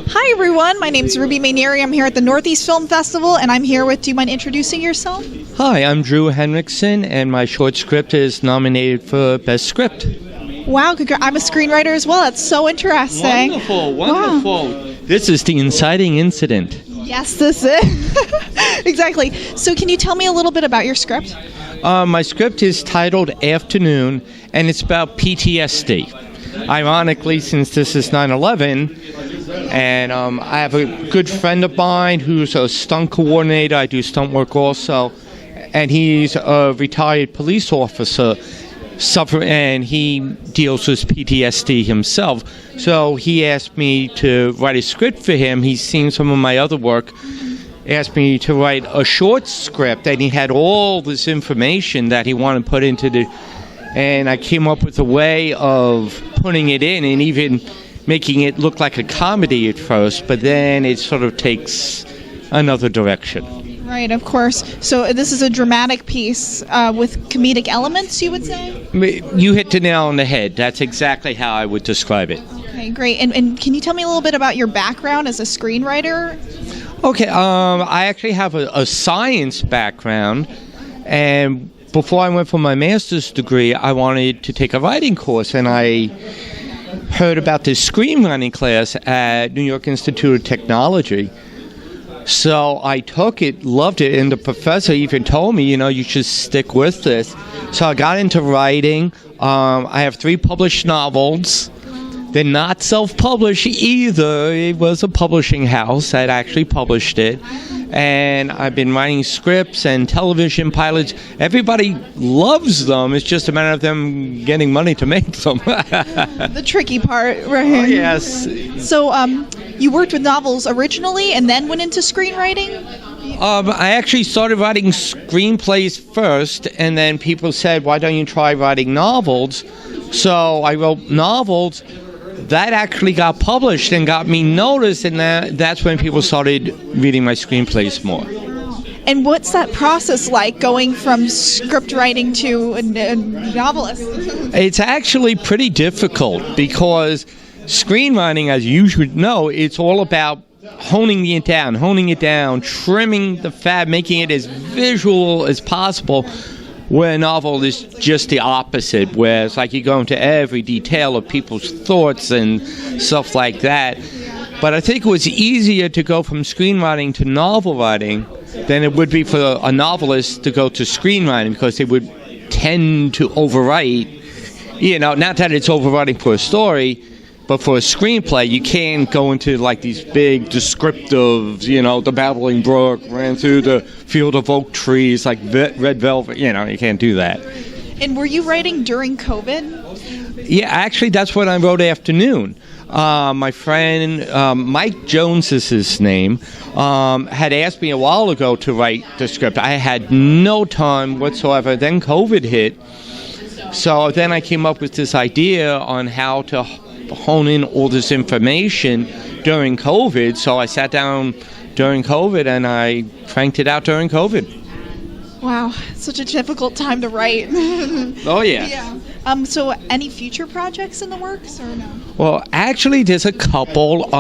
Hi everyone, my name is Ruby Mainieri. I'm here at the Northeast Film Festival, and I'm here with, do you mind introducing yourself? Hi, I'm Drew Henriksen, and my short script is nominated for Best Script. Wow, I'm a screenwriter as well. That's so interesting. Wonderful. Wow. This is the inciting incident. Yes, this is. Exactly. So can you tell me a little bit about your script? My script is titled Afternoon, and it's about PTSD. Ironically, since this is 9/11, and I have a good friend of mine who's a stunt coordinator. I do stunt work also, and he's a retired police officer, and he deals with PTSD himself. So he asked me to write a script for him. He's seen some of my other work. Asked me to write a short script, and he had all this information that he wanted to put into the. And I came up with a way of putting it in, and even making it look like a comedy at first, but then it sort of takes another direction. Right, of course. So this is a dramatic piece with comedic elements, you would say? You hit the nail on the head. That's exactly how I would describe it. Okay, great. And can you tell me a little bit about your background as a screenwriter? Okay, I actually have a science background, and before I went for my master's degree, I wanted to take a writing course, and I heard about this screenwriting class at New York Institute of Technology. So I took it, loved it, and the professor even told me, you should stick with this. So I got into writing. I have 3 published novels. They're not self-published either. It was a publishing house that actually published it. And I've been writing scripts and television pilots. Everybody loves them. It's just a matter of them getting money to make them. The tricky part, right? Oh, yes. So you worked with novels originally and then went into screenwriting? I actually started writing screenplays first, and then people said, why don't you try writing novels? So I wrote novels. That actually got published and got me noticed, and that's when people started reading my screenplays more. And what's that process like, going from script writing to a novelist? It's actually pretty difficult because screenwriting, as you should know, it's all about honing it down, trimming the fat, making it as visual as possible. Where a novel is just the opposite, where it's like you go into every detail of people's thoughts and stuff like that. But I think it was easier to go from screenwriting to novel writing than it would be for a novelist to go to screenwriting, because they would tend to overwrite. Not that it's overwriting for a story, but for a screenplay, you can't go into like these big descriptives, the babbling brook ran through the field of oak trees like red velvet, you can't do that. And were you writing during COVID? Yeah, actually, that's what I wrote Afternoon. My friend, Mike Jones is his name, had asked me a while ago to write the script. I had no time whatsoever. Then COVID hit. So then I came up with this idea on how to hone in all this information during COVID. So I sat down during COVID and I cranked it out during COVID. Wow, such a difficult time to write. Oh, yeah. So any future projects in the works or no? Well, actually, there's a couple.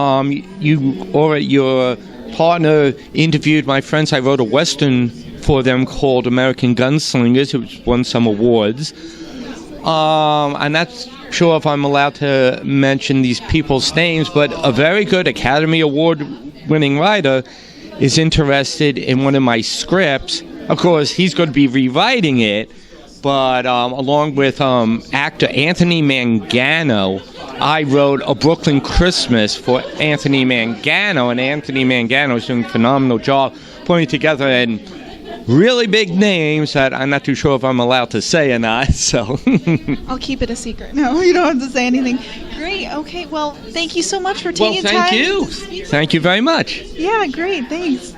Your partner interviewed my friends. I wrote a Western for them called American Gunslingers, which won some awards. I'm not sure if I'm allowed to mention these people's names, but a very good Academy Award-winning writer is interested in one of my scripts. Of course, he's going to be rewriting it, but along with actor Anthony Mangano, I wrote A Brooklyn Christmas for Anthony Mangano, and Anthony Mangano is doing a phenomenal job putting together and really big names that I'm not too sure if I'm allowed to say or not, so. I'll keep it a secret. No, you don't have to say anything. Great. Okay, well, thank you so much for taking time. Well, thank you. Thank you very much. Yeah, great. Thanks.